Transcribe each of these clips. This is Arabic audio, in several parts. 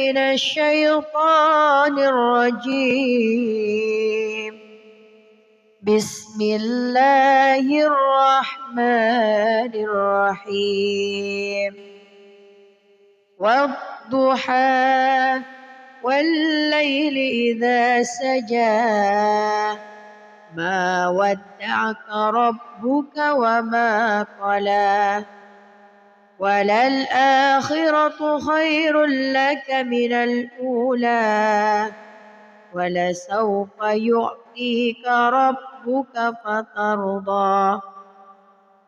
من الشيطان الرجيم. بسم الله الرحمن الرحيم. والضحى والليل إذا سجى ما ودعك ربك وما قلى وللآخرة خير لك من الأولى ولسوف يعطيك ربك فترضى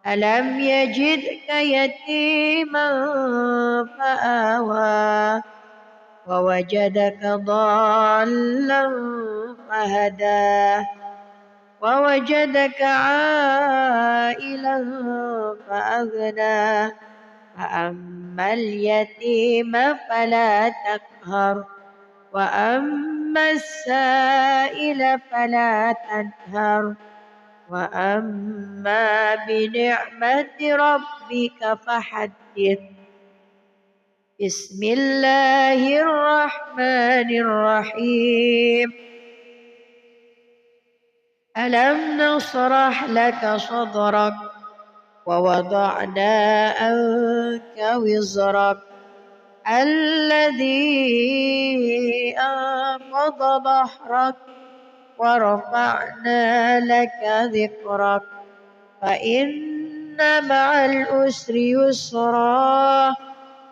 ألم يجدك يتيما فآوى ووجدك ضالا فهدى ووجدك عائلا فأغنى فأما اليتيم فلا تقهر وأما السائل فلا تنهر وأما بنعمة ربك فحدث. بسم الله الرحمن الرحيم. ألم نشرح لك صدرك ووضعنا عنك وزرك الذي أنقض ظهرك ورفعنا لك ذكرك فإن مع العسر يسرا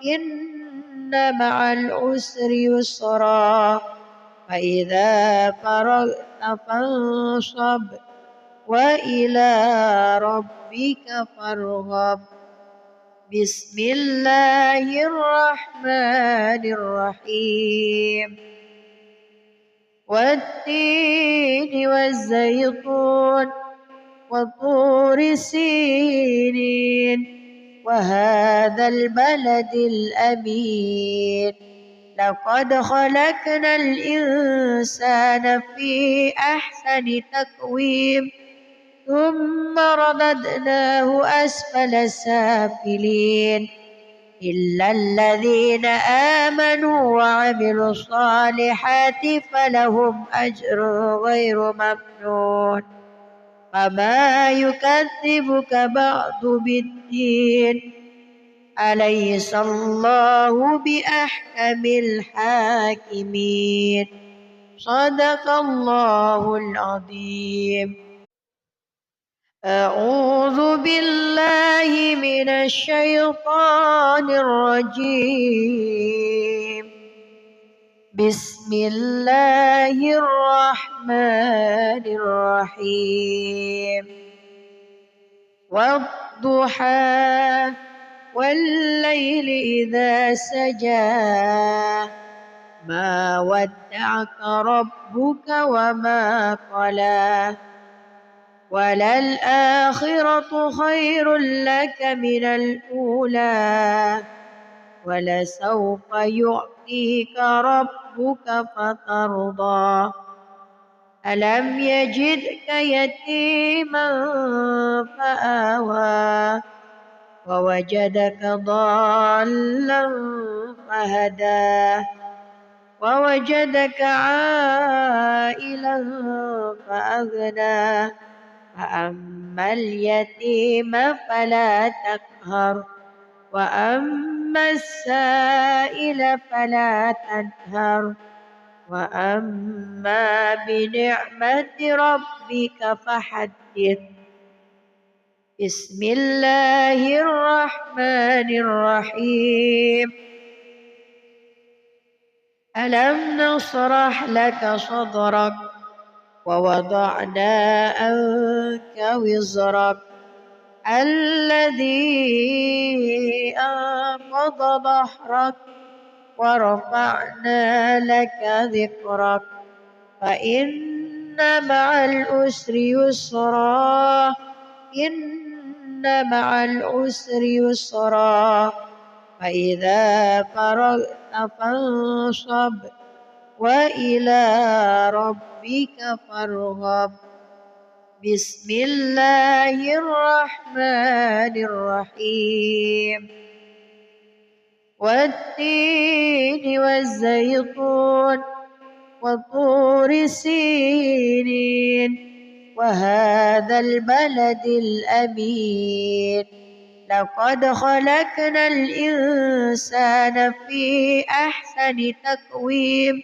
إن مع العسر يسرا فإذا فرغت فانصب وإلى ربك فارغب. بسم الله الرحمن الرحيم. والتين والزيتون وطور سينين وهذا البلد الأمين لقد خلقنا الإنسان في أحسن تقويم ثم رددناه أسفل سافلين إلا الذين آمنوا وعملوا الصالحات فلهم أجر غير ممنون فما يكذبك بعد بالدين أليس الله بأحكم الحاكمين صدق الله العظيم. أعوذ بالله من الشيطان الرجيم. بسم الله الرحمن الرحيم. والضحى والليل إذا سجى ما ودعك ربك وما قلى وللآخرة خير لك من الأولى ولسوف يعطيك ربك فترضى ألم يجدك يتيما فآوى ووجدك ضالا فهدى ووجدك عائلا فأغنى فأما اليتيم فلا تقهر وأما السائل فلا تنهر وأما بنعمة ربك فحدث. بسم الله الرحمن الرحيم. ألم نشرح لك صدرك ووضعنا عنك وزرك الذي أنقض ظهرك ورفعنا لك ذكرك فإن مع العسر يسرا إن مع العسر يسرا فإذا فرغت فانصب وإلى ربك فارغب. بسم الله الرحمن الرحيم. والتين والزيتون وطور سينين وهذا البلد الأمين لقد خلقنا الإنسان في أحسن تقويم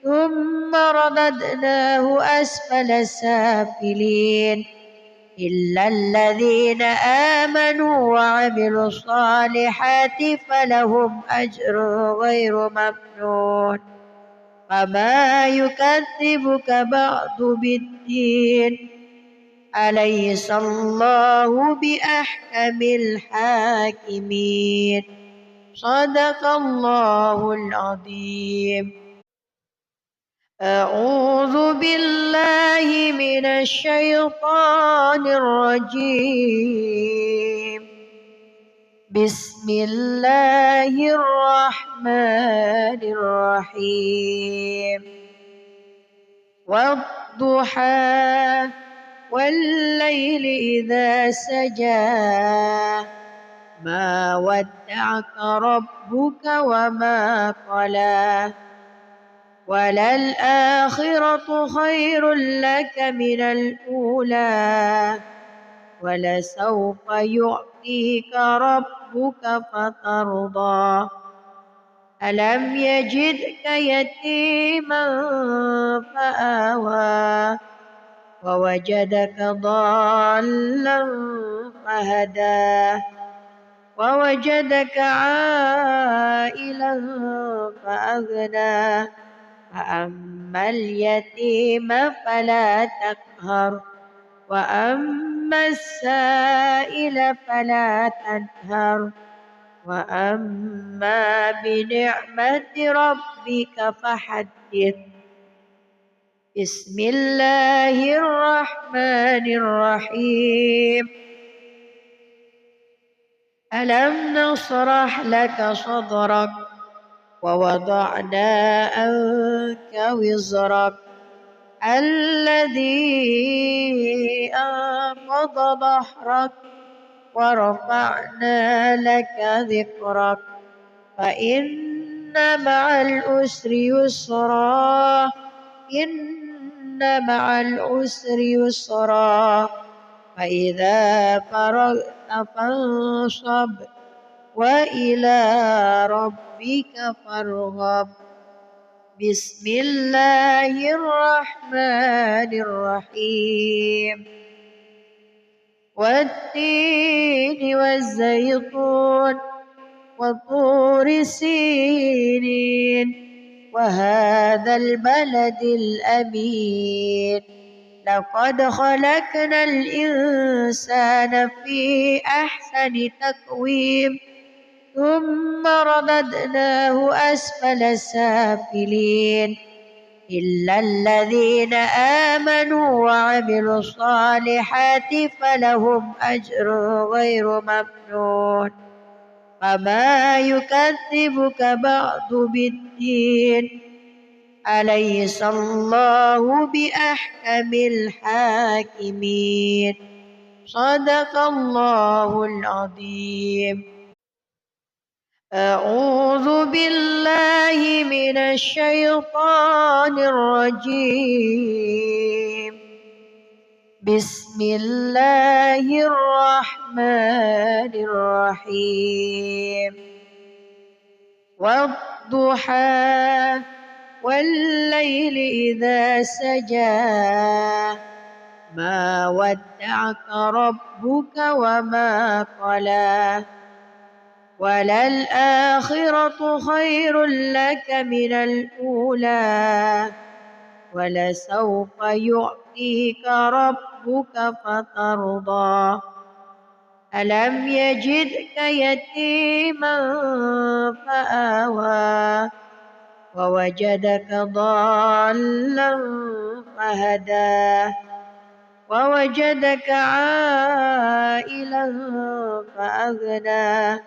ثم رددناه أسفل سافلين إلا الذين آمنوا وعملوا الصالحات فلهم أجر غير ممنون فما يكذبك بعد بالدين أليس الله بأحكم الحاكمين صدق الله العظيم. أعوذ بالله من الشيطان الرجيم. بسم الله الرحمن الرحيم. والضحى والليل إذا سجى ما ودعك ربك وما قلى وللآخرة خير لك من الأولى ولسوف يعطيك ربك فترضى ألم يجدك يتيما فآوى ووجدك ضالا فهدى ووجدك عائلا فأغنى فأما اليتيم فلا تقهر وأما السائل فلا تنهر وأما بنعمة ربك فحدث. بسم الله الرحمن الرحيم. ألم نشرح لك صدرك ووضعنا عنك وزرك الذي أنقض ظهرك ورفعنا لك ذكرك فإن مع العسر يسرا إن مع العسر يسرا فإذا فرغت فانصب وإلى ربك فارغب. بسم الله الرحمن الرحيم. والتين والزيتون وطور سينين وهذا البلد الأمين لقد خلقنا الإنسان في أحسن تقويم ثم رددناه أسفل سافلين إلا الذين آمنوا وعملوا الصالحات فلهم أجر غير ممنون فما يكذبك بعد بالدين أليس الله بأحكم الحاكمين صدق الله العظيم. أعوذ بالله من الشيطان الرجيم. بسم الله الرحمن الرحيم. والضحى والليل إذا سجى ما ودعك ربك وما قلى وللآخرة خير لك من الأولى ولسوف يعطيك ربك فترضى ألم يجدك يتيما فآوى ووجدك ضالا فهدى ووجدك عائلا فأغنى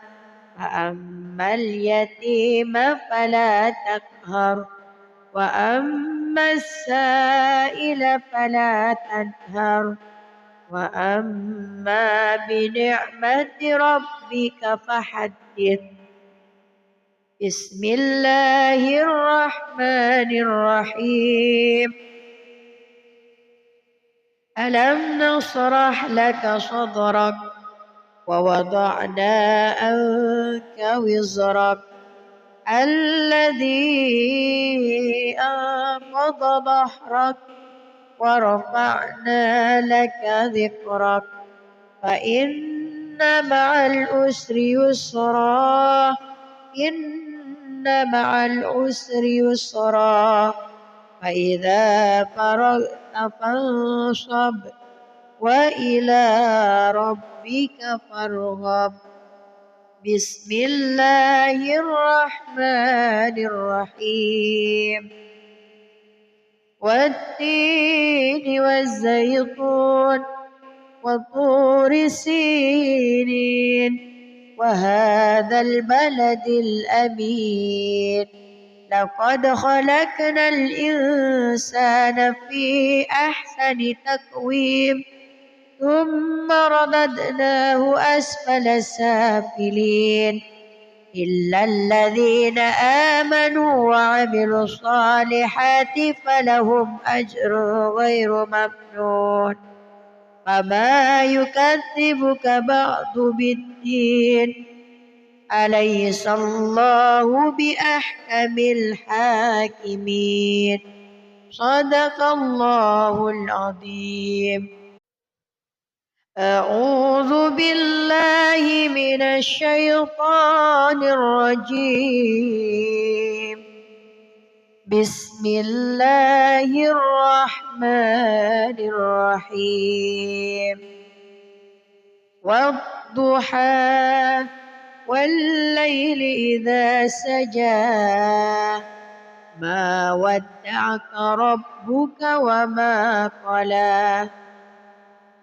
فأما اليتيم فلا تقهر وأما السائل فلا تنهر وأما بنعمة ربك فحدث. بسم الله الرحمن الرحيم ألم نشرح لك صدرك ووضعنا عنك وزرك الذي أنقض ظهرك ورفعنا لك ذكرك فإن مع العسر يسرا إن مع العسر يسرا فإذا فرغت فانصب وإلى ربك فارغب بسم الله الرحمن الرحيم والتين والزيتون وطور سينين وهذا البلد الأمين لقد خلقنا الإنسان في أحسن تقويم ثم رددناه أسفل سافلين إلا الذين آمنوا وعملوا الصالحات فلهم أجر غير ممنون فما يكذبك بعد بالدين أليس الله بأحكم الحاكمين صدق الله العظيم. أعوذ بالله من الشيطان الرجيم بسم الله الرحمن الرحيم والضحى والليل إذا سجى ما ودعك ربك وما قلى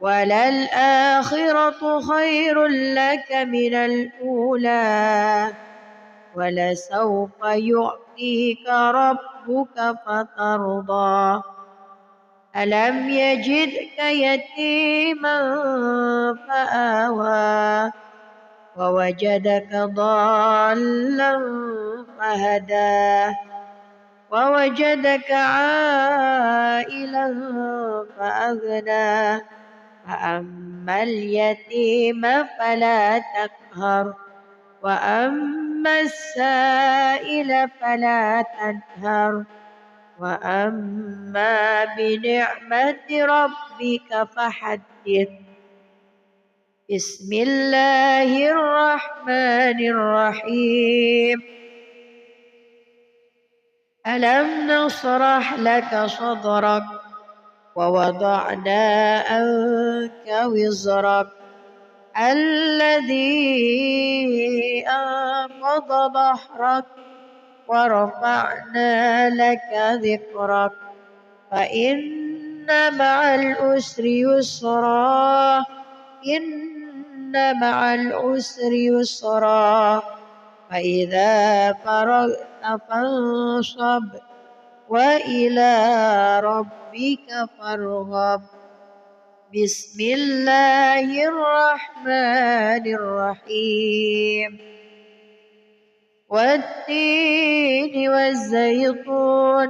وللآخرة خير لك من الأولى ولسوف يعطيك ربك فترضى ألم يجدك يتيما فآوى ووجدك ضالا فهدى ووجدك عائلا فأغنى فأما اليتيم فلا تقهر وأما السائل فلا تنهر وأما بنعمة ربك فحدث بسم الله الرحمن الرحيم ألم نشرح لك صدرك ووضعنا عنك وزرك الذي أنقض ظهرك ورفعنا لك ذكرك فإن مع العسر يسرا إن مع العسر يسرا فإذا فرغت فانصب وإلى ربك فارغب بسم الله الرحمن الرحيم والتين والزيتون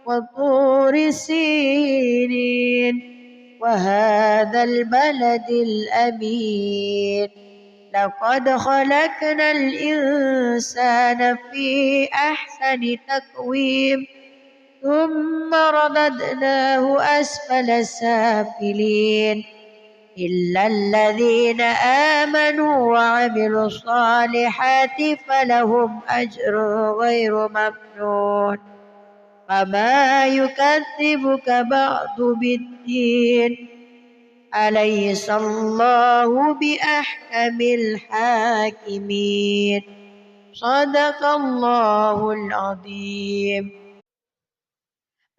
وطور سينين وهذا البلد الأمين لقد خلقنا الإنسان في أحسن تقويم ثم رددناه أسفل سافلين إلا الذين آمنوا وعملوا الصالحات فلهم أجر غير ممنون فما يكذبك بعد بالدين أليس الله بأحكم الحاكمين صدق الله العظيم.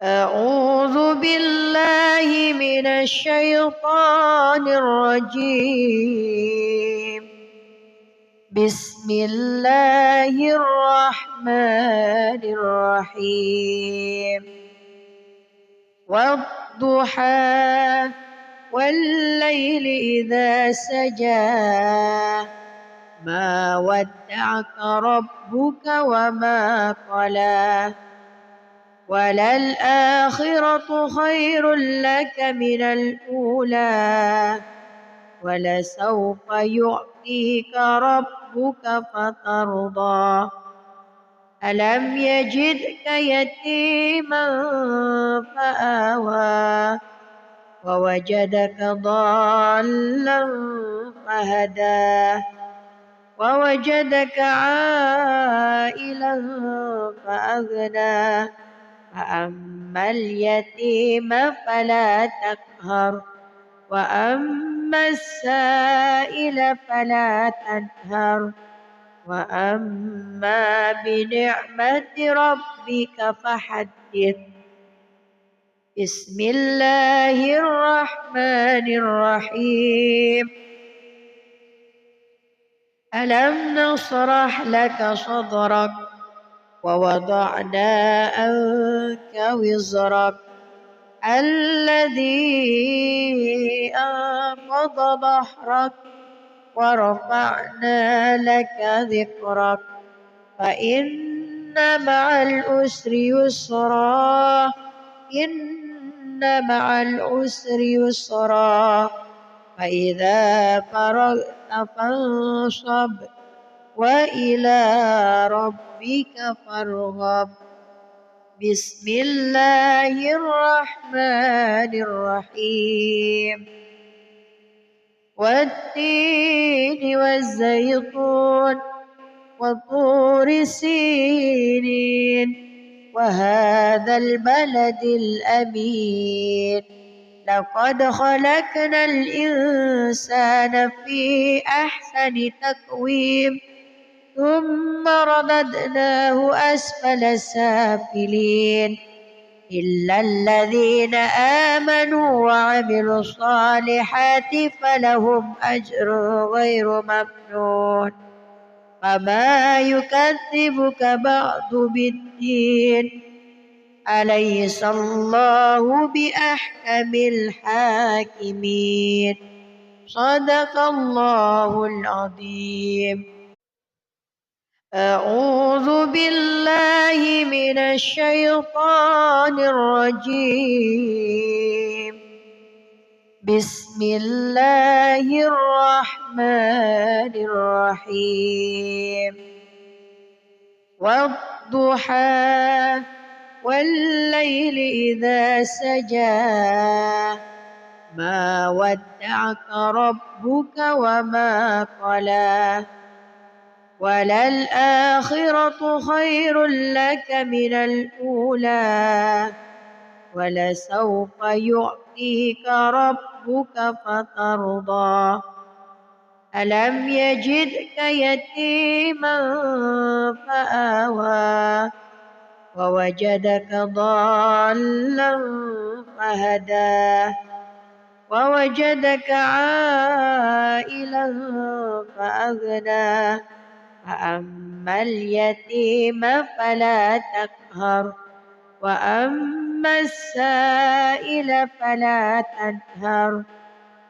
أعوذ بالله من الشيطان الرجيم بسم الله الرحمن الرحيم والضحى والليل إذا سجى ما ودعك ربك وما قلى وللآخرة خير لك من الأولى ولسوف يعطيك ربك فترضى ألم يجدك يتيما فآوى ووجدك ضالا فهدى ووجدك عائلا فأغنى فأما اليتيم فلا تقهر وأما السائل فلا تنهر وأما بنعمة ربك فحدث بسم الله الرحمن الرحيم ألم نشرح لك صدرك ووضعنا عنك وزرك الذي أنقض ظهرك ورفعنا لك ذكرك فإن مع العسر يسرا إن مع العسر يسرا فإذا فرغت فانصب وإلى ربك فارغب بسم الله الرحمن الرحيم والتين والزيتون وطور سينين وهذا البلد الأمين لقد خلقنا الإنسان في أحسن تقويم ثم رددناه أسفل سافلين إلا الذين آمنوا وعملوا الصالحات فلهم أجر غير ممنون فما يكذبك بعد بالدين أليس الله بأحكم الحاكمين صدق الله العظيم أعوذ بالله من الشيطان الرجيم بسم الله الرحمن الرحيم والضحى والليل إذا سجى ما ودعك ربك وما قلى وللآخرة خير لك من الأولى ولسوف يعطيك ربك فترضى ألم يجدك يتيما فآوى ووجدك ضالا فهدى ووجدك عائلا فأغنى فأما اليتيم فلا تقهر وأما السائل فلا تنهر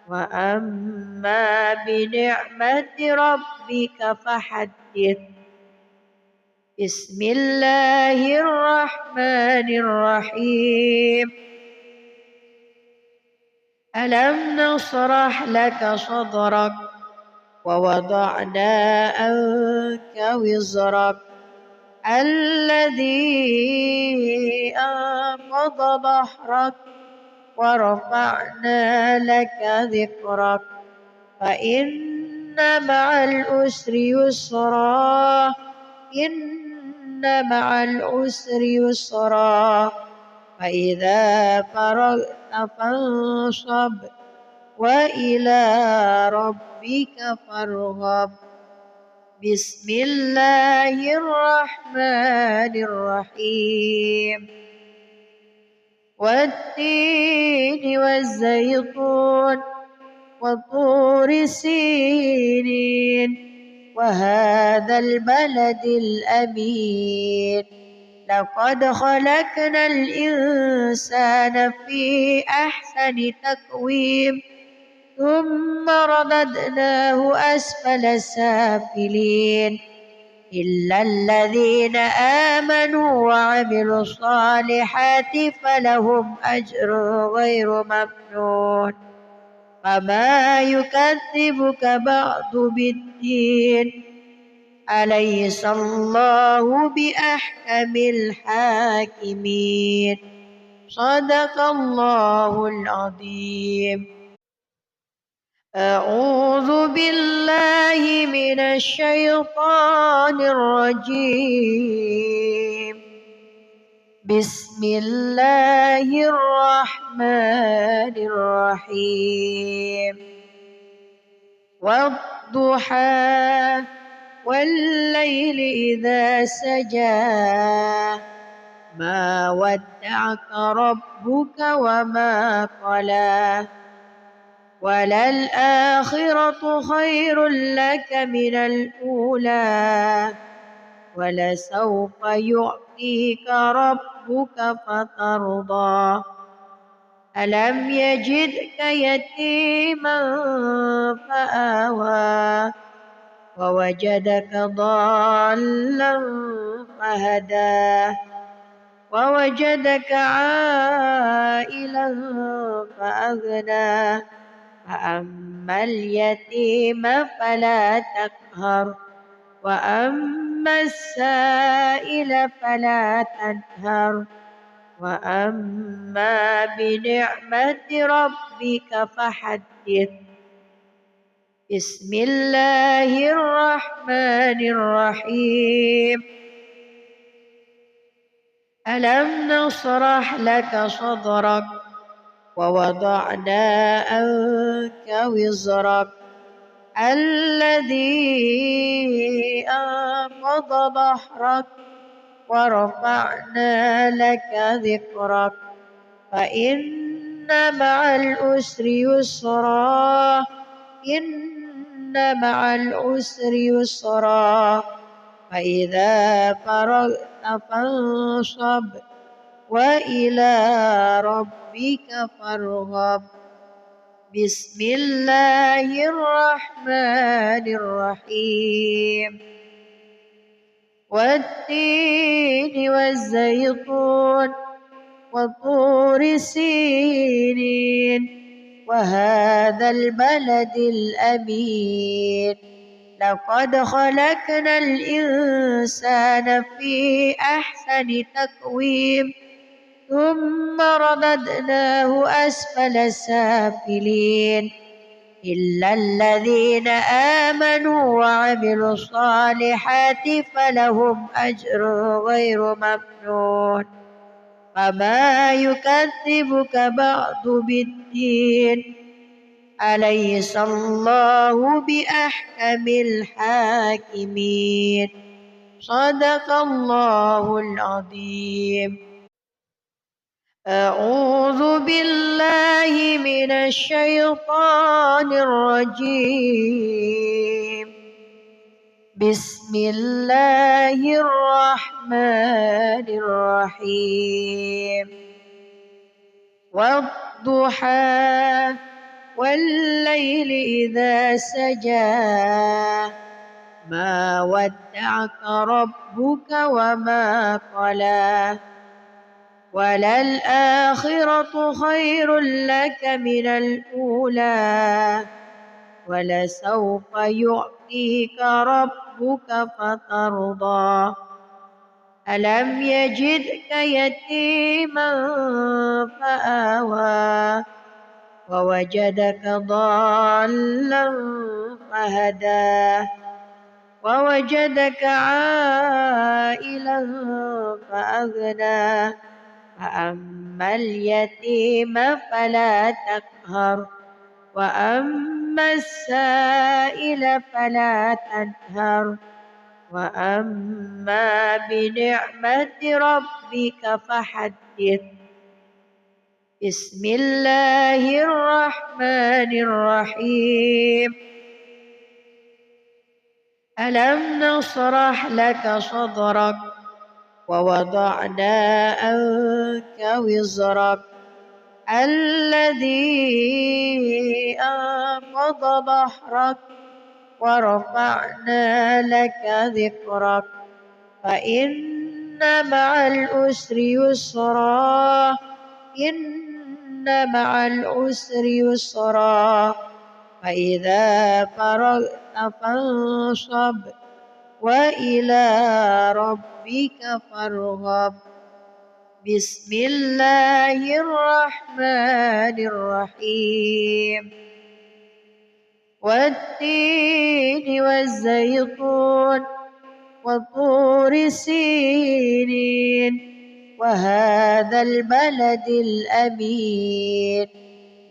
وأما بنعمة ربك فحدث بسم الله الرحمن الرحيم ألم نشرح لك صدرك ووضعنا عنك وزرك الذي أنقض ظهرك ورفعنا لك ذكرك فإن مع العسر يسرا إن مع العسر يسرا فإذا فرغت فانصب وإلى ربك فارغب بسم الله الرحمن الرحيم والتين والزيتون وطور سينين وهذا البلد الأمين لقد خلقنا الإنسان في أحسن تقويم ثم رددناه أسفل سافلين إلا الذين آمنوا وعملوا الصالحات فلهم أجر غير ممنون فما يكذبك بعد بالدين أليس الله بأحكم الحاكمين صدق الله العظيم. أعوذ بالله من الشيطان الرجيم. بسم الله الرحمن الرحيم. والضحى والليل إذا سجى ما ودعك ربك وما قلى وللآخرة خير لك من الأولى ولسوف يعطيك ربك فترضى ألم يجدك يتيما فآوى ووجدك ضالا فهدى ووجدك عائلا فأغنى فأما اليتيم فلا تقهر وأما السائل فلا تنهر وأما بنعمة ربك فحدث. بسم الله الرحمن الرحيم. ألم نشرح لك صدرك ووضعنا عنك وزرك الذي أنقض ظهرك ورفعنا لك ذكرك فإن مع العسر يسرا إن مع العسر يسرا فإذا فرغت فانصب وإلى ربك فارغب. بسم الله الرحمن الرحيم. والتين والزيتون وطور سينين وهذا البلد الأمين لقد خلقنا الإنسان في أحسن تقويم ثم رددناه أسفل سافلين إلا الذين آمنوا وعملوا الصالحات فلهم أجر غير ممنون فما يكذبك بعد بالدين أليس الله بأحكم الحاكمين صدق الله العظيم. أعوذ بالله من الشيطان الرجيم. بسم الله الرحمن الرحيم. والضحى والليل إذا سجى ما ودعك ربك وما قلى وللآخرة خير لك من الأولى ولسوف يعطيك ربك فترضى ألم يجدك يتيما فآوى ووجدك ضالا فهدى ووجدك عائلا فأغنى فأما اليتيم فلا تقهر وأما السائل فلا تنهر وأما بنعمة ربك فحدث. بسم الله الرحمن الرحيم. ألم نشرح لك صدرك ووضعنا عنك وزرك الذي أنقض ظهرك ورفعنا لك ذكرك فإن مع العسر يسرا إن مع العسر يسرا فإذا فرغت فانصب وإلى ربك فارغب بسم الله الرحمن الرحيم والتين والزيتون وطور سينين وهذا البلد الأمين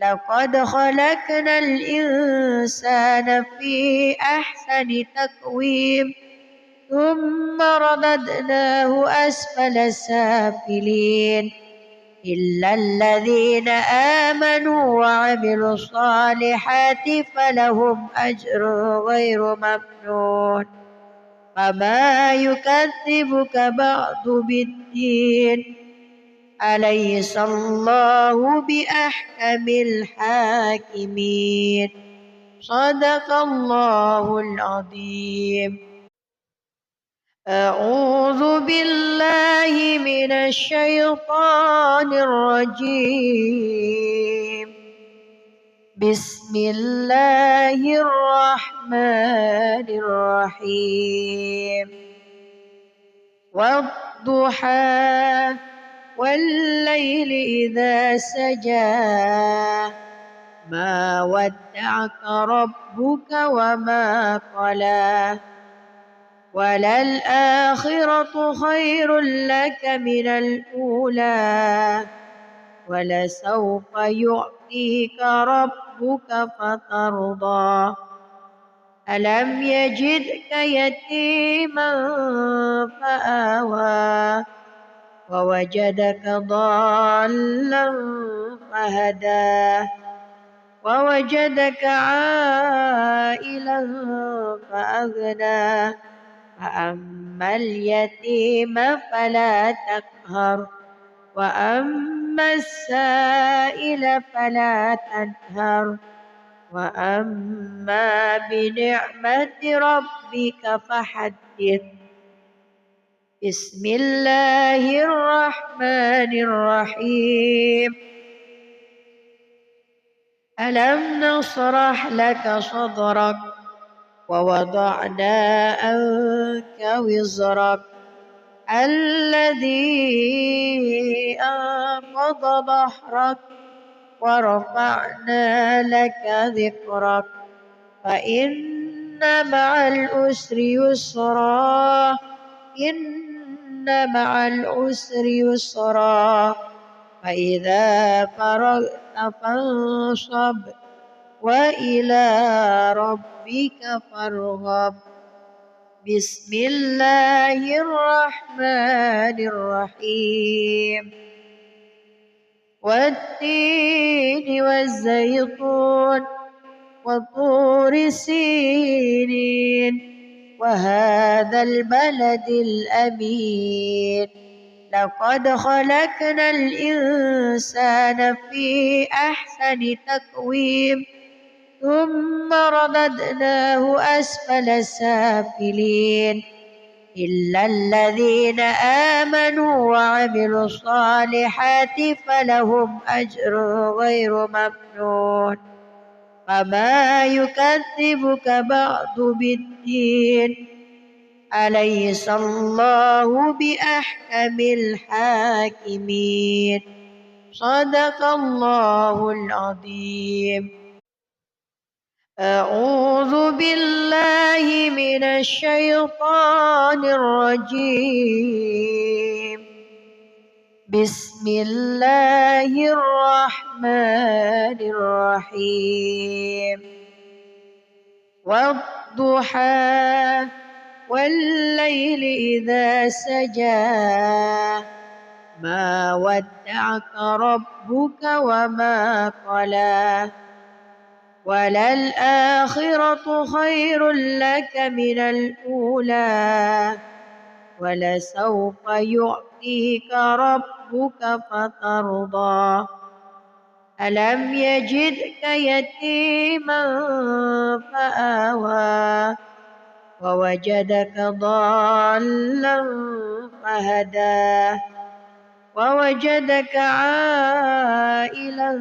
لقد خلقنا الإنسان في أحسن تقويم ثم رددناه أسفل سافلين إلا الذين آمنوا وعملوا الصالحات فلهم أجر غير ممنون فما يكذبك بعد بالدين أليس الله بأحكم الحاكمين صدق الله العظيم. أعوذ بالله من الشيطان الرجيم بسم الله الرحمن الرحيم والضحى والليل إذا سجى ما ودعك ربك وما قلى وللآخرة خير لك من الأولى ولسوف يعطيك ربك فترضى ألم يجدك يتيما فآوى ووجدك ضالا فهدى ووجدك عائلا فأغنى فأما اليتيم فلا تقهر وأما السائل فلا تنهر وأما بنعمة ربك فحدث بسم الله الرحمن الرحيم ألم نشرح لك صدرك ووضعنا عنك وزرك الذي أنقض ظهرك ورفعنا لك ذكرك فإن مع العسر يسرا إن مع العسر يسرا فإذا فرغت فانصب وإلى ربك فارغب بسم الله الرحمن الرحيم والتين والزيتون وطور سينين وهذا البلد الأمين لقد خلقنا الإنسان في أحسن تقويم ثم رددناه أسفل سافلين إلا الذين آمنوا وعملوا الصالحات فلهم أجر غير ممنون فما يكذبك بعد بالدين أليس الله بأحكم الحاكمين صدق الله العظيم. أعوذ بالله من الشيطان الرجيم بسم الله الرحمن الرحيم والضحى والليل إذا سجى ما ودعك ربك وما قلى وللآخرة خير لك من الأولى ولسوف يعطيك ربك فترضى ألم يجدك يتيما فآوى ووجدك ضالا فهدى ووجدك عائلا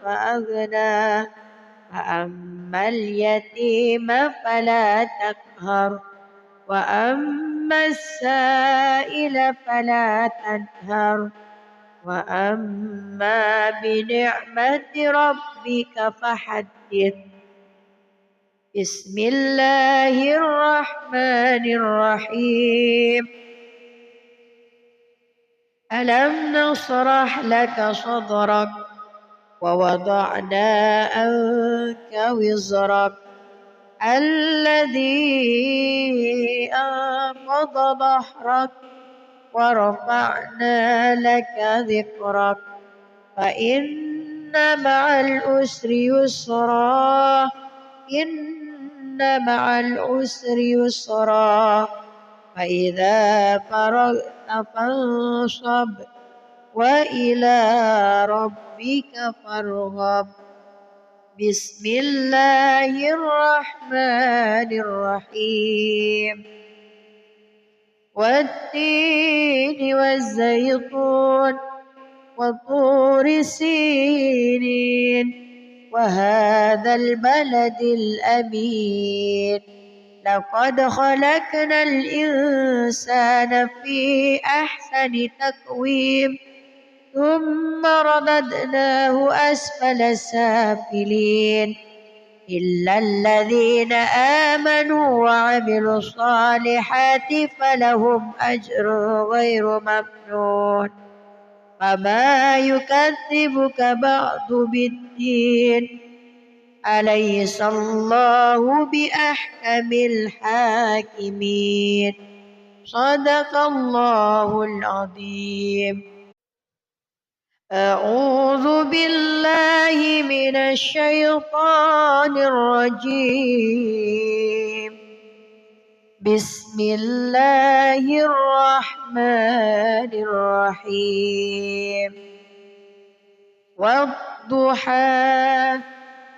فأغنى فأما اليتيم فلا تقهر وأما السائل فلا تنهر وأما بنعمة ربك فحدث. بسم الله الرحمن الرحيم. ألم نشرح لك صدرك ووضعنا عنك وزرك الذي أنقض ظهرك ورفعنا لك ذكرك فإن مع العسر يسرا إن مع العسر يسرا فإذا فرغت فانصب وإلى ربك فارغب. بسم الله الرحمن الرحيم. والتين والزيتون وطور سينين وهذا البلد الأمين لقد خلقنا الإنسان في أحسن تقويم ثم رددناه أسفل سافلين إلا الذين آمنوا وعملوا الصالحات فلهم أجر غير ممنون فما يكذبك بعد بالدين أليس الله بأحكم الحاكمين. صدق الله العظيم. أعوذ بالله من الشيطان الرجيم. بسم الله الرحمن الرحيم. والضحى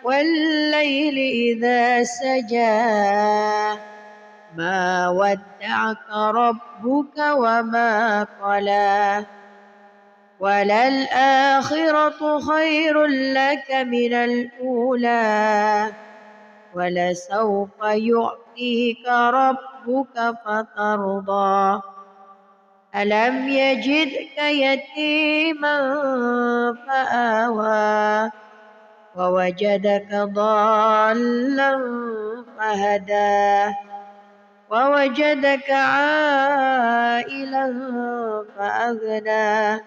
والليل إذا سجى ما ودعك ربك وما قلى وللآخرة خير لك من الأولى ولسوف يعطيك ربك فترضى ألم يجدك يتيما فآوى ووجدك ضالا فهدى ووجدك عائلا فأغنى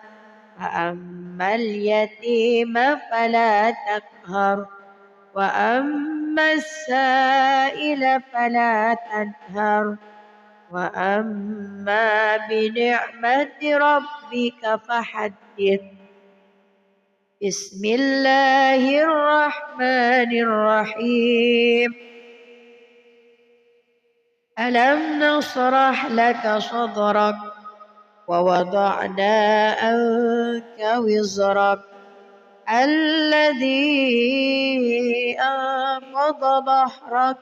فأما اليتيم فلا تقهر وأما السائل فلا تنهر وأما بنعمة ربك فحدث. بسم الله الرحمن الرحيم. ألم نشرح لك صدرك ووضعنا عنك وزرك الذي أنقض ظهرك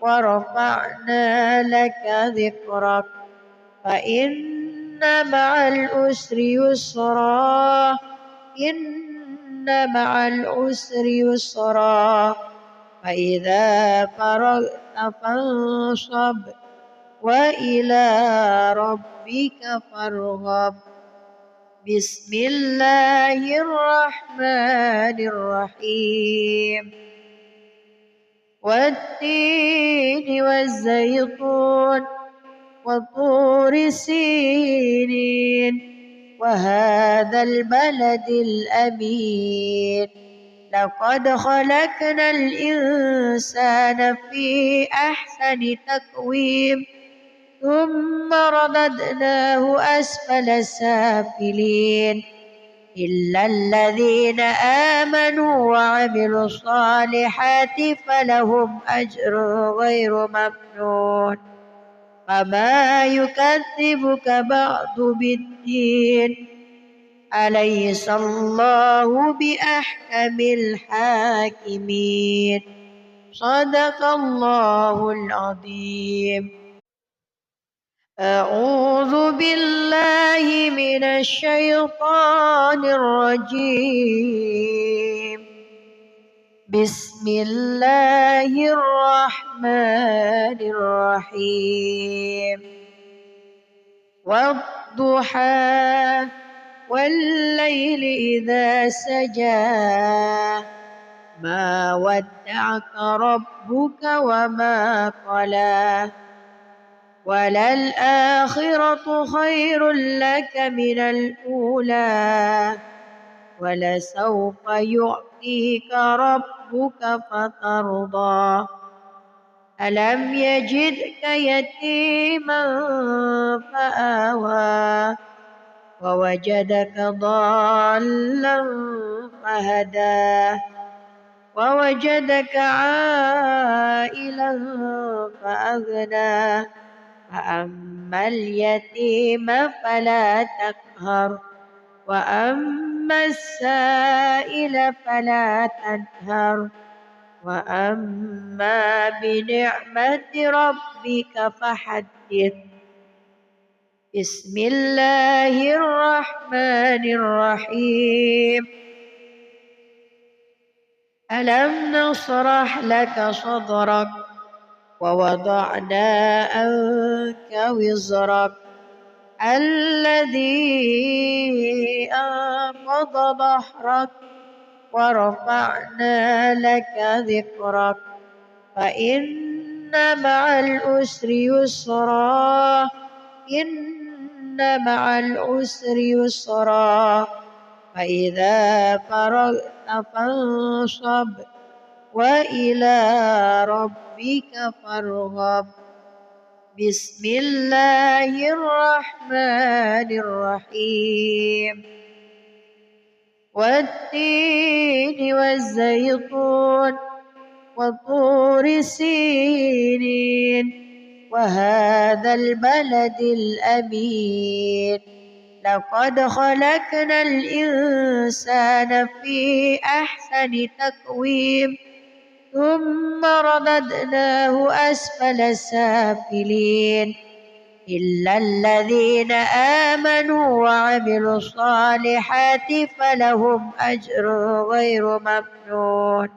ورفعنا لك ذكرك فإن مع العسر يسرا إن مع العسر يسرا فإذا فرغت فانصب وإلى ربك فارغب. بسم الله الرحمن الرحيم. والتين والزيتون وطور سينين وهذا البلد الأمين لقد خلقنا الإنسان في أحسن تقويم ثم رددناه أسفل سافلين إلا الذين آمنوا وعملوا الصالحات فلهم أجر غير ممنون فما يكذبك بعد بالدين أليس الله بأحكم الحاكمين. صدق الله العظيم. أعوذ بالله من الشيطان الرجيم. بسم الله الرحمن الرحيم. والضحى والليل إذا سجى ما ودعك ربك وما قلى وللآخرة خير لك من الأولى ولسوف يعطيك ربك فترضى ألم يجدك يتيما فآوى ووجدك ضالا فهدى ووجدك عائلا فأغنى فأما اليتيم فلا تقهر وأما السائل فلا تنهر وأما بنعمة ربك فحدث. بسم الله الرحمن الرحيم. ألم نشرح لك صدرك ووضعنا عنك وزرك الذي أنقض ظهرك ورفعنا لك ذكرك فإن مع العسر يسرا إن مع العسر يسرا فإذا فرغت فانصب وإلى ربك فارغب. بسم الله الرحمن الرحيم. والتين والزيتون وطور سينين وهذا البلد الأمين لقد خلقنا الإنسان في أحسن تقويم ثم رددناه أسفل سافلين إلا الذين آمنوا وعملوا الصالحات فلهم أجر غير ممنون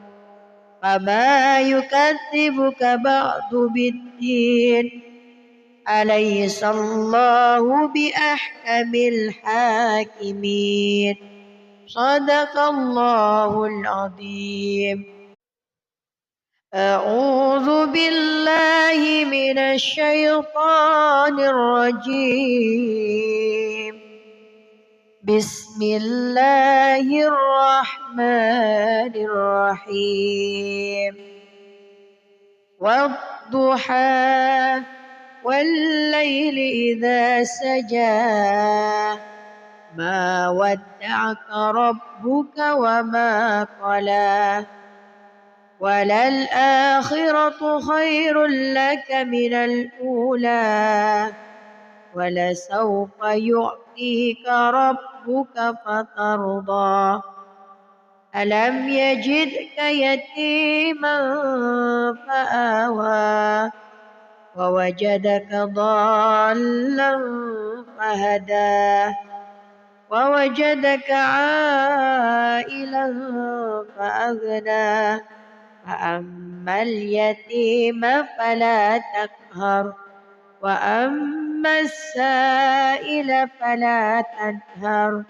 فما يكذبك بعد بالدين أليس الله بأحكم الحاكمين. صدق الله العظيم. أعوذ بالله من الشيطان الرجيم. بسم الله الرحمن الرحيم. والضحى والليل إذا سجى ما ودعك ربك وما قلى وللآخرة خير لك من الأولى ولسوف يعطيك ربك فترضى ألم يجدك يتيما فآوى ووجدك ضالا فهدى ووجدك عائلا فأغنى فأما اليتيم فلا تقهر وأما السائل فلا تنهر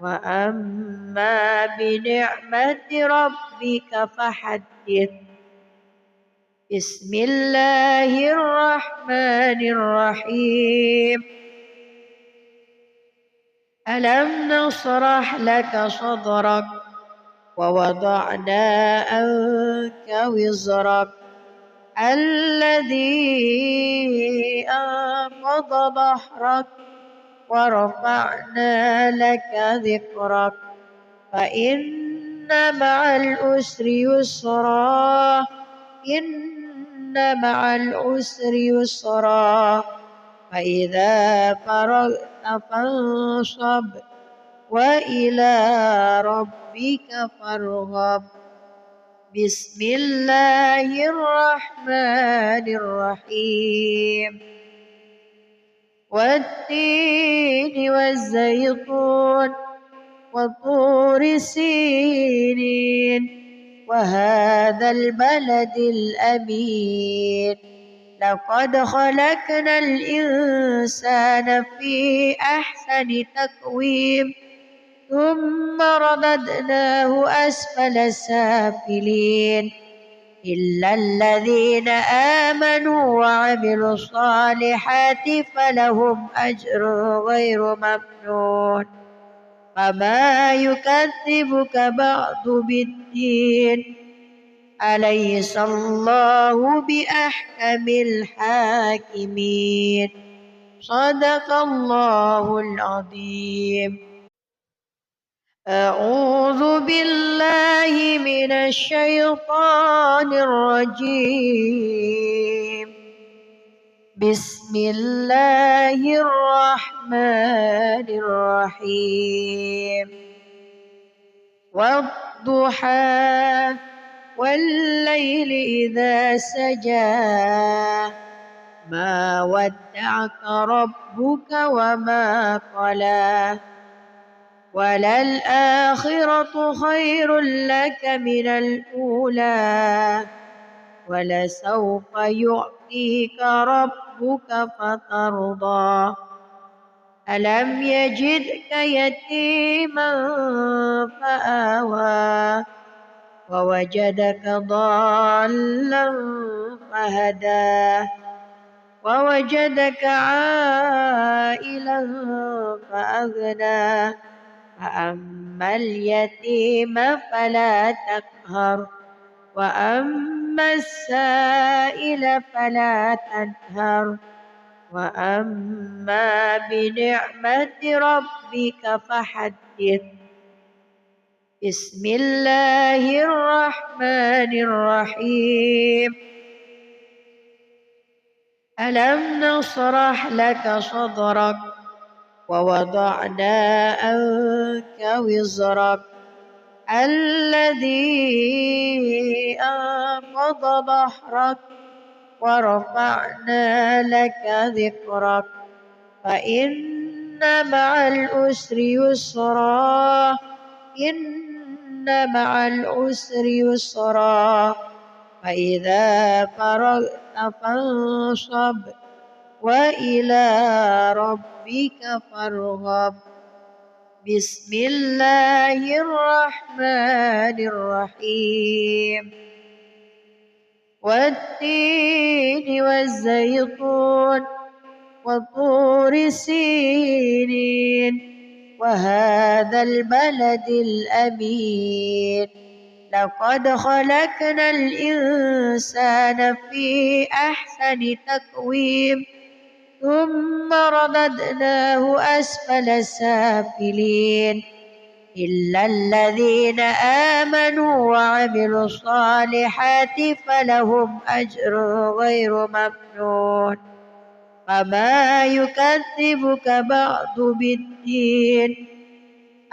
وأما بنعمة ربك فحدث. بسم الله الرحمن الرحيم. ألم نشرح لك صدرك ووضعنا عنك وزرك الذي أنقض ظهرك ورفعنا لك ذكرك فإن مع العسر يسرا إن مع العسر يسرا فإذا فرغت فانصب وإلى ربك فارغب. بسم الله الرحمن الرحيم. والتين والزيتون وطور سينين وهذا البلد الأمين. لقد خلقنا الإنسان في أحسن تقويم ثم رددناه أسفل سافلين إلا الذين آمنوا وعملوا الصالحات فلهم أجر غير ممنون. فما يكذبك بعد بالدين. أليس الله بأحكم الحاكمين. صدق الله العظيم. أعوذ بالله من الشيطان الرجيم. بسم الله الرحمن الرحيم. والضحى والليل إذا سجى ما ودعك ربك وما قلى وللآخرة خير لك من الأولى ولسوف يعطيك ربك فترضى. ألم يجدك يتيما فآوى ووجدك ضالا فهدى ووجدك عائلا فأغنى. فأما اليتيم فلا تقهر وأما السائل فلا تنهر وأما بنعمة ربك فحدث. بسم الله الرحمن الرحيم. ألم نشرح لك صدرك ووضعنا عنك وزرك الذي أنقض ظهرك ورفعنا لك ذكرك فإن مع العسر يسرا إن مع العسر يسرا فإذا فرغت فانصب وإلى ربك فارغب. بسم الله الرحمن الرحيم. والتين والزيتون وطور سينين وهذا البلد الأمين. لقد خلقنا الإنسان في أحسن تقويم ثم رددناه أسفل سافلين إلا الذين آمنوا وعملوا الصالحات فلهم أجر غير ممنون. فما يكذبك بعد بالدين.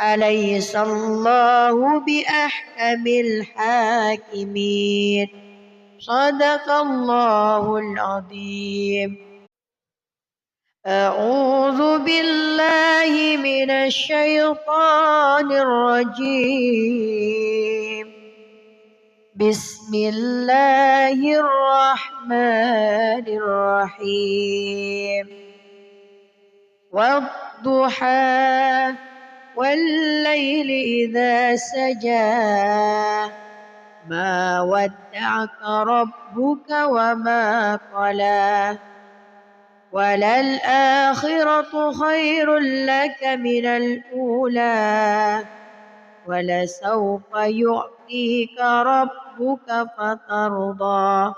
أليس الله بأحكم الحاكمين. صدق الله العظيم. أعوذ بالله من الشيطان الرجيم. بسم الله الرحمن الرحيم. والضحى والليل إذا سجى ما ودعك ربك وما قلى وللآخرة خير لك من الأولى ولسوف يعطيك ربك فترضى.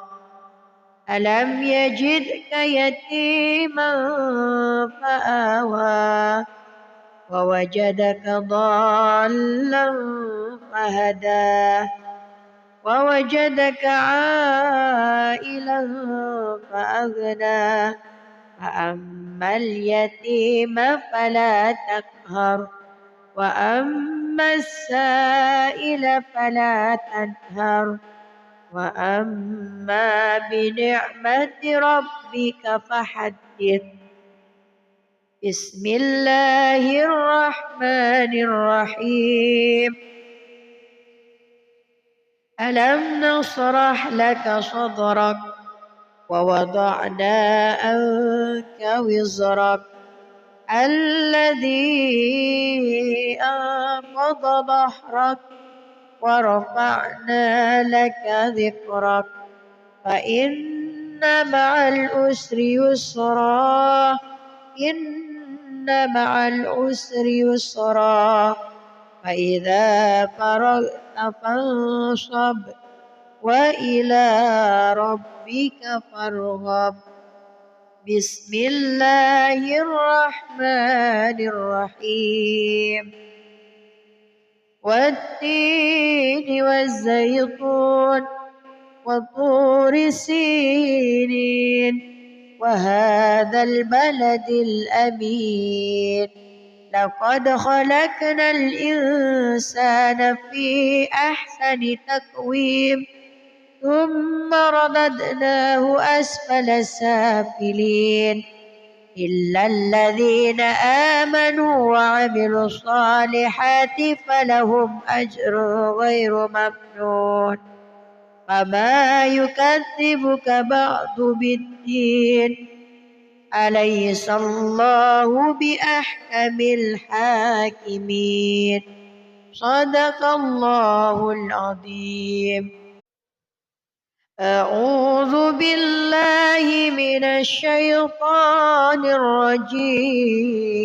ألم يجدك يتيما فآوى ووجدك ضالا فهدى ووجدك عائلا فأغنى. فأما اليتيم فلا تقهر وأما السائل فلا تنهر وأما بنعمة ربك فحدث. بسم الله الرحمن الرحيم. ألم نشرح لك صدرك ووضعنا عنك وزرك الذي أنقض ظهرك ورفعنا لك ذكرك فإن مع العسر يسرا إن مع العسر يسرا فإذا فرغت فانصب وإلى ربك فارغب. بسم الله الرحمن الرحيم. والتين والزيتون وطور سينين وهذا البلد الأمين لقد خلقنا الإنسان في أحسن تقويم ثم رددناه أسفل سافلين إلا الذين آمنوا وعملوا الصالحات فلهم أجر غير ممنون. فما يكذبك بعد بالدين أليس الله بأحكم الحاكمين. صدق الله العظيم. أعوذ بالله من الشيطان الرجيم.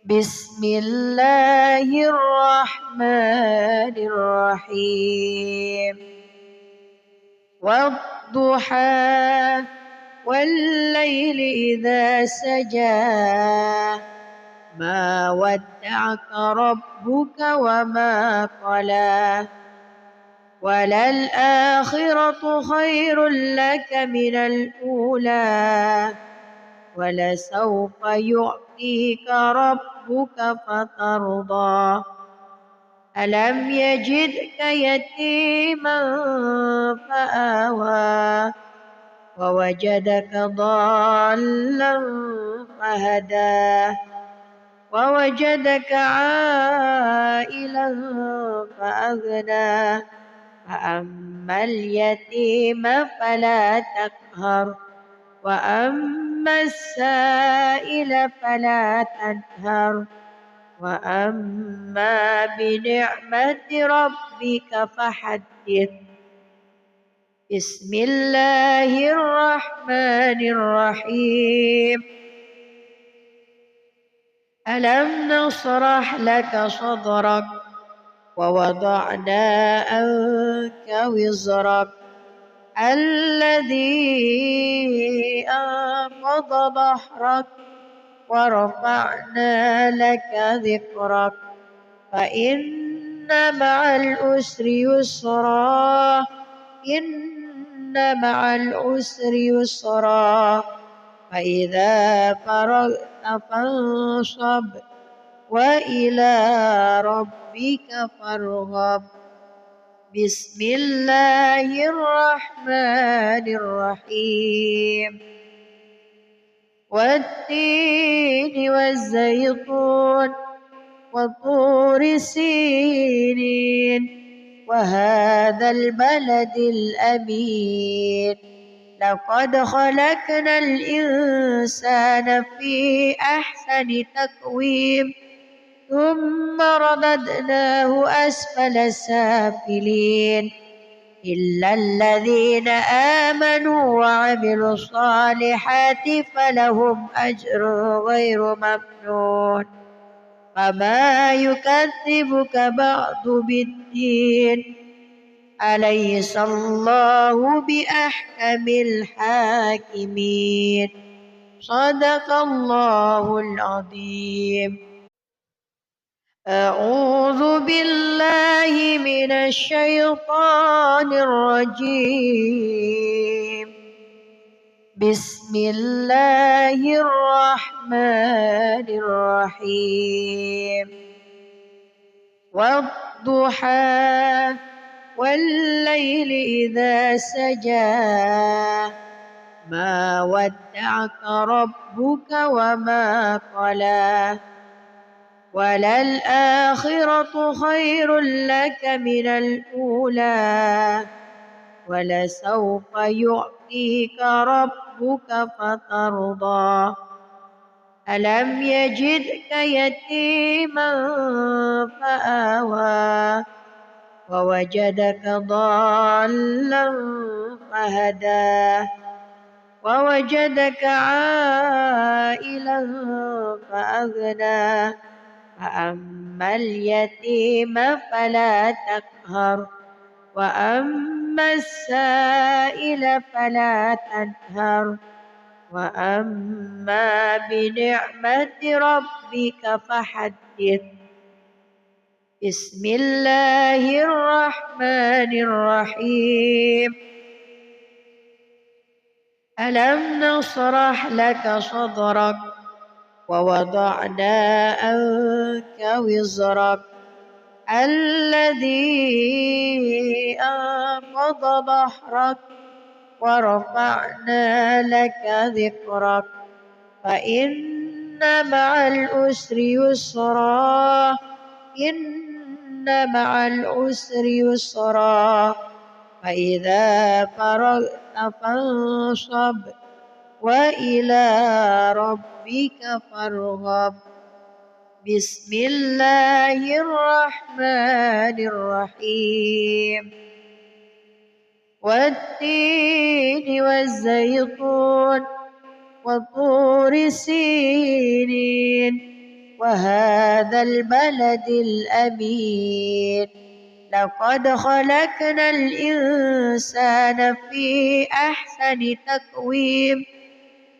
بسم الله الرحمن الرحيم. والضحى والليل إذا سجى ما ودعك ربك وما قلى وللآخرة خير لك من الأولى ولسوف يعطيك ربك فترضى. ألم يجدك يتيما فآوى ووجدك ضالا فهدى ووجدك عائلا فأغنى فأما اليتيم فلا تقهر وأما السائل فلا تنهر وأما بنعمة ربك فحدث. بسم الله الرحمن الرحيم. ألم نشرح لك صدرك ووضعنا عنك وزرك الذي أنقض ظهرك ورفعنا لك ذكرك فإن مع العسر يسرا إن مع العسر يسرا فإذا فرغت فانصب وإلى ربك فارغب. بسم الله الرحمن الرحيم. والتين والزيتون وطور سينين وهذا البلد الأمين لقد خلقنا الإنسان في أحسن تقويم ثم رددناه أسفل سافلين إلا الذين آمنوا وعملوا الصالحات فلهم أجر غير ممنون. فما يكذبك بعد بالدين أليس الله بأحكم الحاكمين. صدق الله العظيم. أعوذ بالله من الشيطان الرجيم. بسم الله الرحمن الرحيم والضحى والليل إذا سجى ما ودعك ربك وما قلى وللآخرة خير لك من الأولى ولسوف يعطيك ربك فترضى ألم يجدك يتيما فآوى ووجدك ضالا فهدى ووجدك عائلا فأغنى فأما اليتيم فلا تقهر وأما السائل فلا تنهر وأما بنعمة ربك فحدث بسم الله الرحمن الرحيم ألم نشرح لك صدرك ووضعنا عنك وزرك الذي أنقض ظهرك ورفعنا لك ذكرك فإن مع العسر يسرا إن مع العسر يسرا فإذا فرغت فانصب وإلى ربك فارغب بسم الله الرحمن الرحيم والتين والزيتون وطور سينين وهذا البلد الأمين لقد خلقنا الإنسان في أحسن تقويم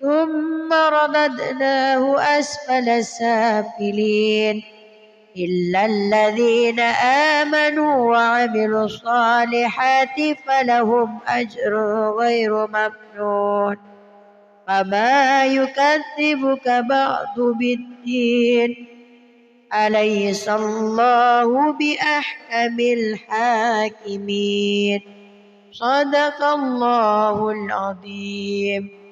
ثم رددناه أسفل سافلين إلا الذين آمنوا وعملوا الصالحات فلهم أجر غير ممنون فما يكذبك بعد بالدين أليس الله بأحكم الحاكمين صدق الله العظيم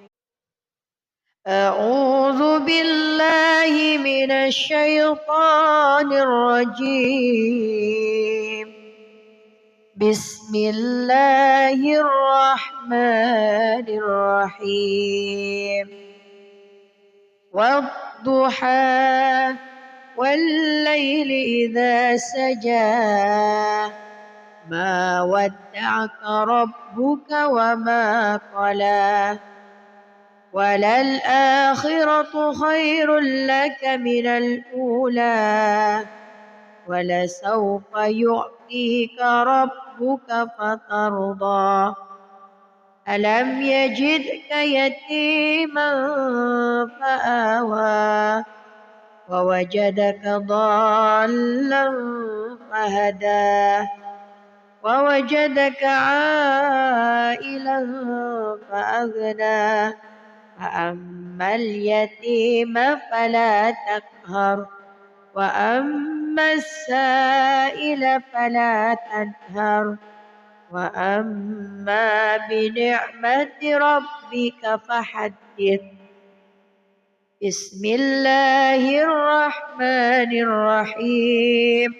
أعوذ بالله من الشيطان الرجيم بسم الله الرحمن الرحيم والضحى والليل إذا سجى ما ودعك ربك وما قلى وللآخرة خير لك من الأولى ولسوف يعطيك ربك فترضى ألم يجدك يتيما فآوى ووجدك ضالا فهدى ووجدك عائلا فأغنى فأما اليتيم فلا تقهر وأما السائل فلا تنهر وأما بنعمة ربك فحدث بسم الله الرحمن الرحيم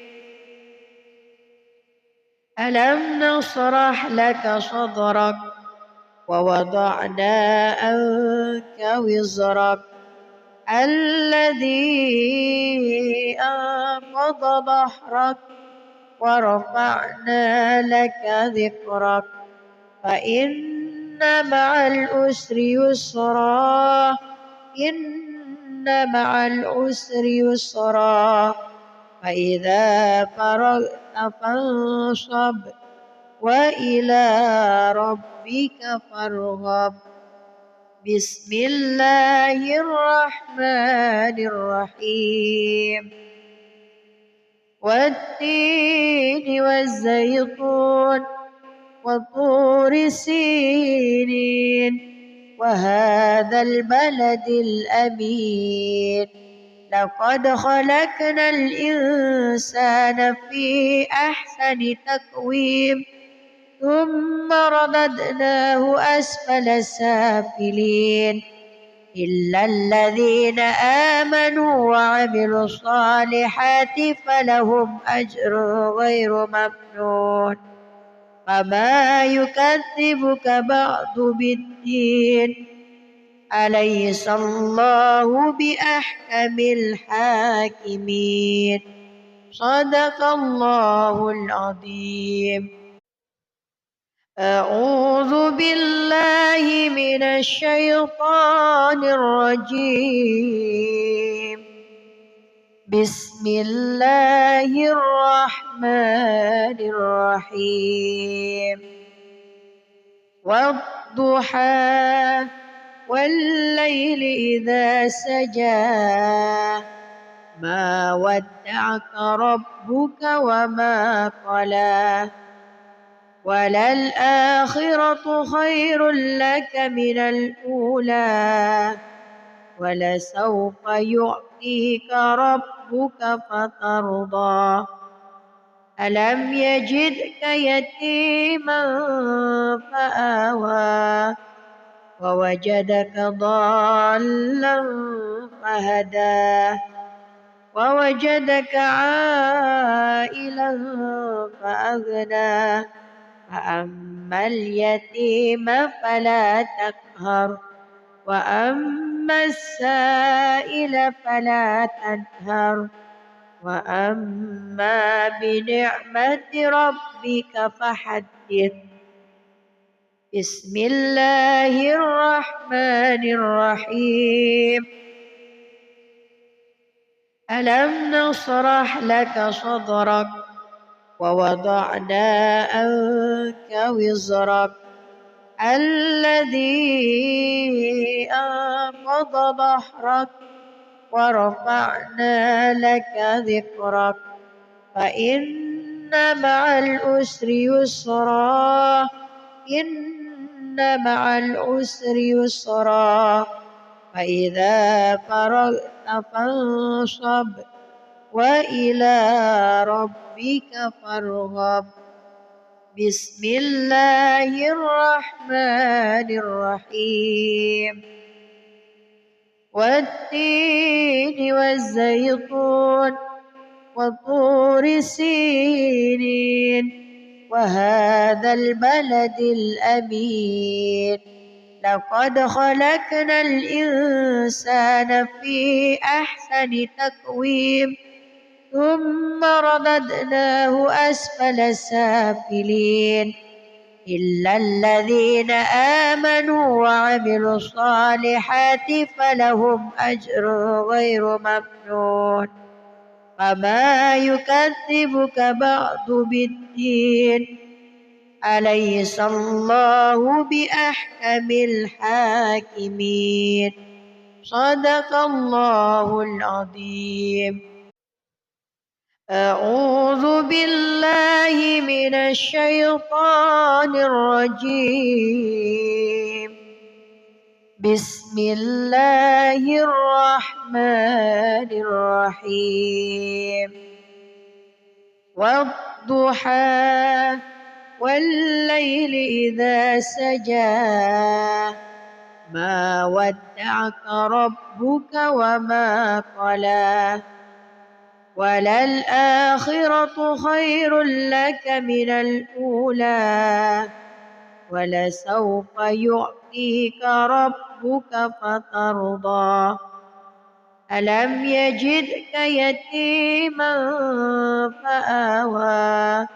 ألم نشرح لك صدرك ووضعنا عنك وزرك الذي أنقض ظهرك ورفعنا لك ذكرك فإن مع العسر يسرا إن مع العسر يسرا فإذا فرغت فانصب وإلى ربك فارغب بسم الله الرحمن الرحيم والتين والزيتون وطور سينين وهذا البلد الأمين لقد خلقنا الإنسان في أحسن تقويم ثم رددناه أسفل سافلين إلا الذين آمنوا وعملوا الصالحات فلهم أجر غير ممنون فما يكذبك بعد بالدين أليس الله بأحكم الحاكمين صدق الله العظيم. أعوذ بالله من الشيطان الرجيم بسم الله الرحمن الرحيم والضحى والليل إذا سجى ما ودعك ربك وما قلى وللآخرة خير لك من الأولى ولسوف يعطيك ربك فترضى ألم يجدك يتيما فآوى ووجدك ضالا فهدى ووجدك عائلا فأغنى فأما اليتيم فلا تقهر وأما السائل فلا تنهر وأما بنعمة ربك فحدث. بسم الله الرحمن الرحيم ألم نشرح لك صدرك ووضعنا عنك وزرك الذي أنقض ظهرك ورفعنا لك ذكرك فإن مع العسر يسرا إن مع العسر يسرا فإذا فرغت فانصب وإلى ربك فارغب. بسم الله الرحمن الرحيم والتين والزيتون وطور سينين وهذا البلد الأمين لقد خلقنا الإنسان في أحسن تقويم ثم رددناه أسفل سافلين إلا الذين آمنوا وعملوا الصالحات فلهم أجر غير ممنون فما يكذبك بعد بالدين أليس الله بأحكم الحاكمين صدق الله العظيم. أعوذ بالله من الشيطان الرجيم بسم الله الرحمن الرحيم والضحى والليل إذا سجى ما ودعك ربك وما قلى وللآخرة خير لك من الأولى ولسوف يعطيك ربك فترضى ألم يجدك يتيما فآوى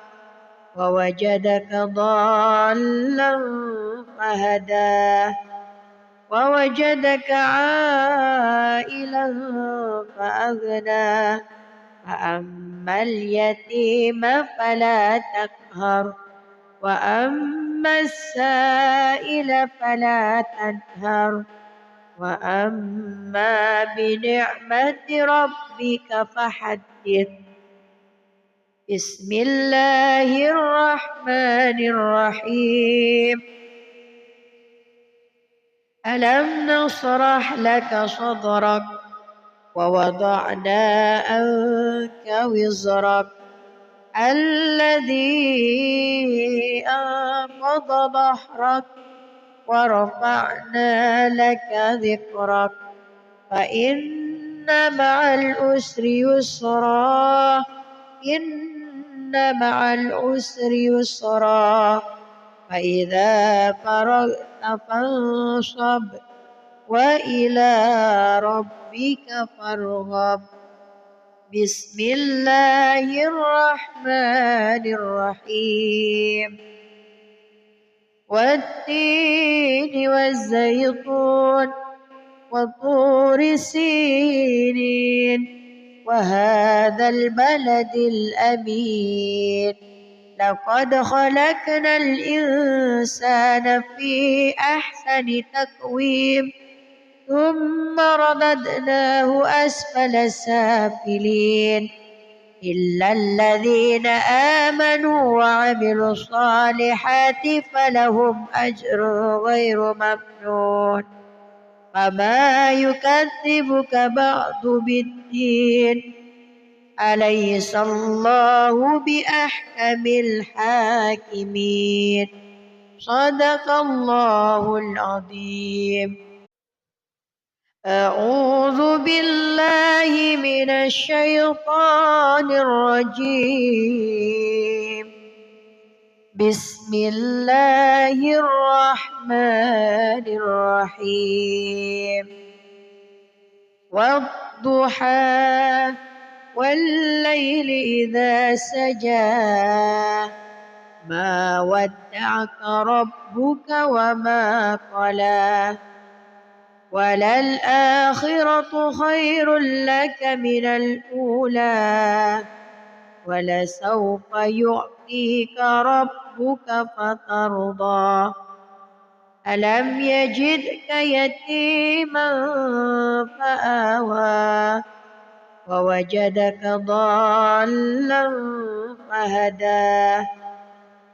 ووجدك ضالا فهدى ووجدك عائلا فأغنى فأما اليتيم فلا تقهر وأما السائل فلا تنهر وأما بنعمة ربك فحدث. بسم الله الرحمن الرحيم ألم نشرح لك صدرك ووضعنا عنك وزرك الذي أنقض ظهرك ورفعنا لك ذكرك فإن مع العسر يسرا إن مع العسر يسرا فإذا فرغت فانصب وإلى ربك فارغب بسم الله الرحمن الرحيم والتين والزيتون وطور سينين وهذا البلد الأمين لقد خلقنا الإنسان في أحسن تقويم ثم رددناه أسفل سافلين إلا الذين آمنوا وعملوا الصالحات فلهم أجر غير ممنون فما يكذبك بعد بالدين أليس الله بأحكم الحاكمين صدق الله العظيم. أعوذ بالله من الشيطان الرجيم بسم الله الرحمن الرحيم والضحى والليل إذا سجى ما ودعك ربك وما قلى وللآخرة خير لك من الأولى ولسوف يعطيك ربك فترضى ألم يجدك يتيما فآوى ووجدك ضالا فهدى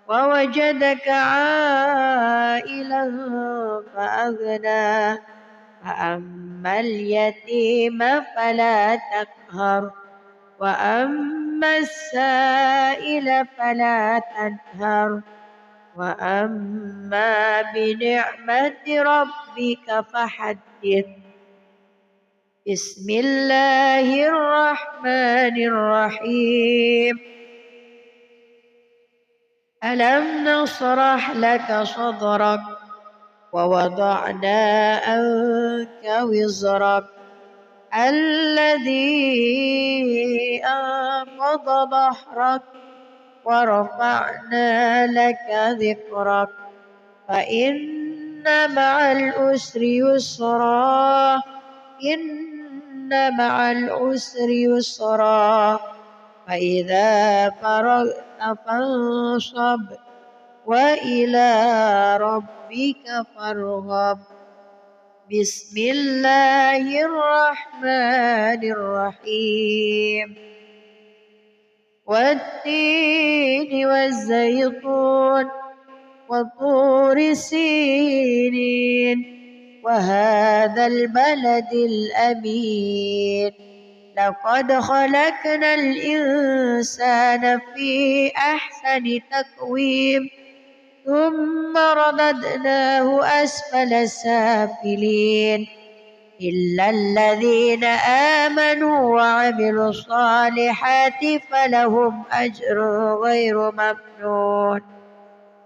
ووجدك عائلا فأغنى فأما اليتيم فلا تقهر وأما السائل فلا تنهر وأما بنعمة ربك فحدث بسم الله الرحمن الرحيم ألم نشرح لك صدرك ووضعنا عنك وزرك الذي أنقض ظهرك ورفعنا لك ذكرك فإن مع العسر يسرا إن مع العسر يسرا فإذا فرغت فانصب وإلى ربك فارغب بسم الله الرحمن الرحيم والتين والزيتون وطور سينين وهذا البلد الأمين لقد خلقنا الإنسان في أحسن تقويم ثم رددناه أسفل سافلين إلا الذين آمنوا وعملوا الصالحات فلهم أجر غير ممنون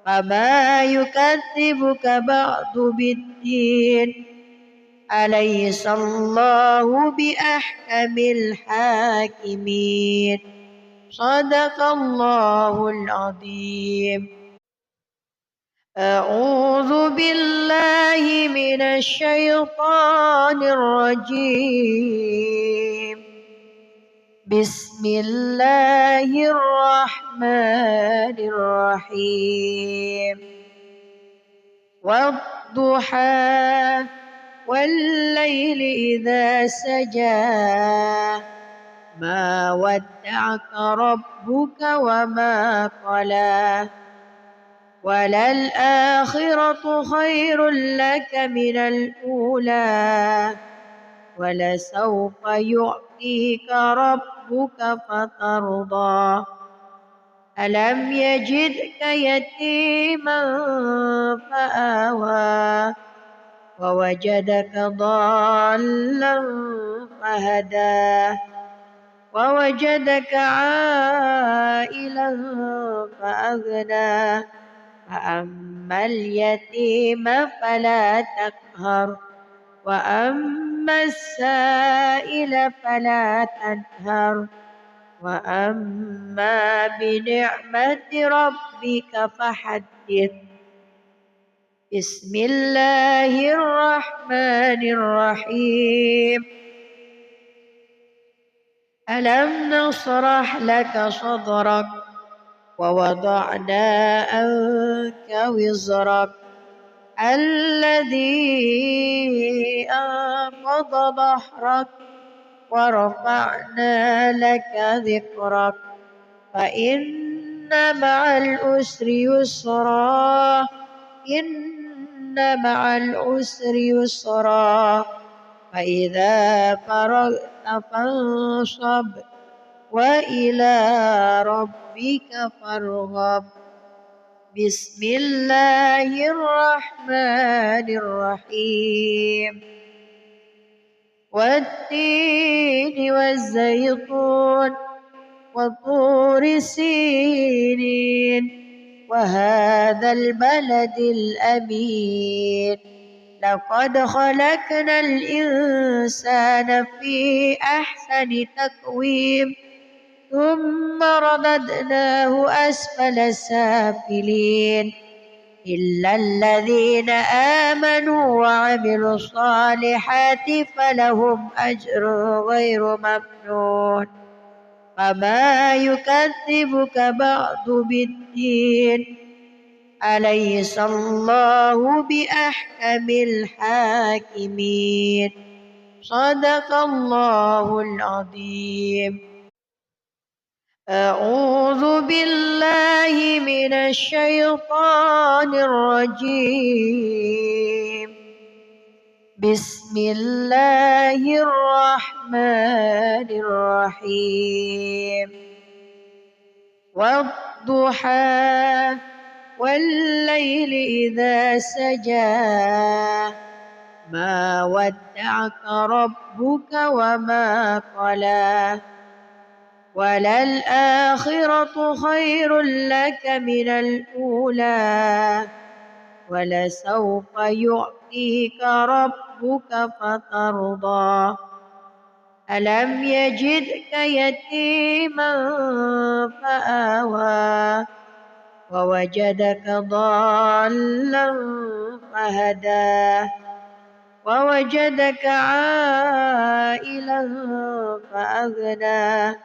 فما يكذبك بعد بالدين أليس الله بأحكم الحاكمين صدق الله العظيم. أعوذ بالله من الشيطان الرجيم بسم الله الرحمن الرحيم والضحى والليل إذا سجى ما ودعك ربك وما قلى وللآخرة خير لك من الأولى ولسوف يعطيك ربك فترضى ألم يجدك يتيما فآوى ووجدك ضالا فهدى ووجدك عائلا فأغنى فأما اليتيم فلا تقهر وأما السائل فلا تنهر وأما بنعمة ربك فحدث بسم الله الرحمن الرحيم ألم نشرح لك صدرك ووضعنا عنك وزرك الذي أنقض ظهرك ورفعنا لك ذكرك فإن مع العسر يسرا إن مع العسر يسرا فإذا فرغت فانصب وإلى ربك فارغب بسم الله الرحمن الرحيم والتين والزيتون وطور سينين وهذا البلد الأمين لقد خلقنا الإنسان في أحسن تقويم ثم رددناه أسفل سافلين إلا الذين آمنوا وعملوا الصالحات فلهم أجر غير ممنون فما يكذبك بعد بالدين أليس الله بأحكم الحاكمين صدق الله العظيم أعوذ بالله من الشيطان الرجيم بسم الله الرحمن الرحيم والضحى والليل إذا سجى ما ودعك ربك وما قلى وللآخرة خير لك من الأولى ولسوف يعطيك ربك فترضى ألم يجدك يتيما فآوى ووجدك ضالا فهدى ووجدك عائلا فأغنى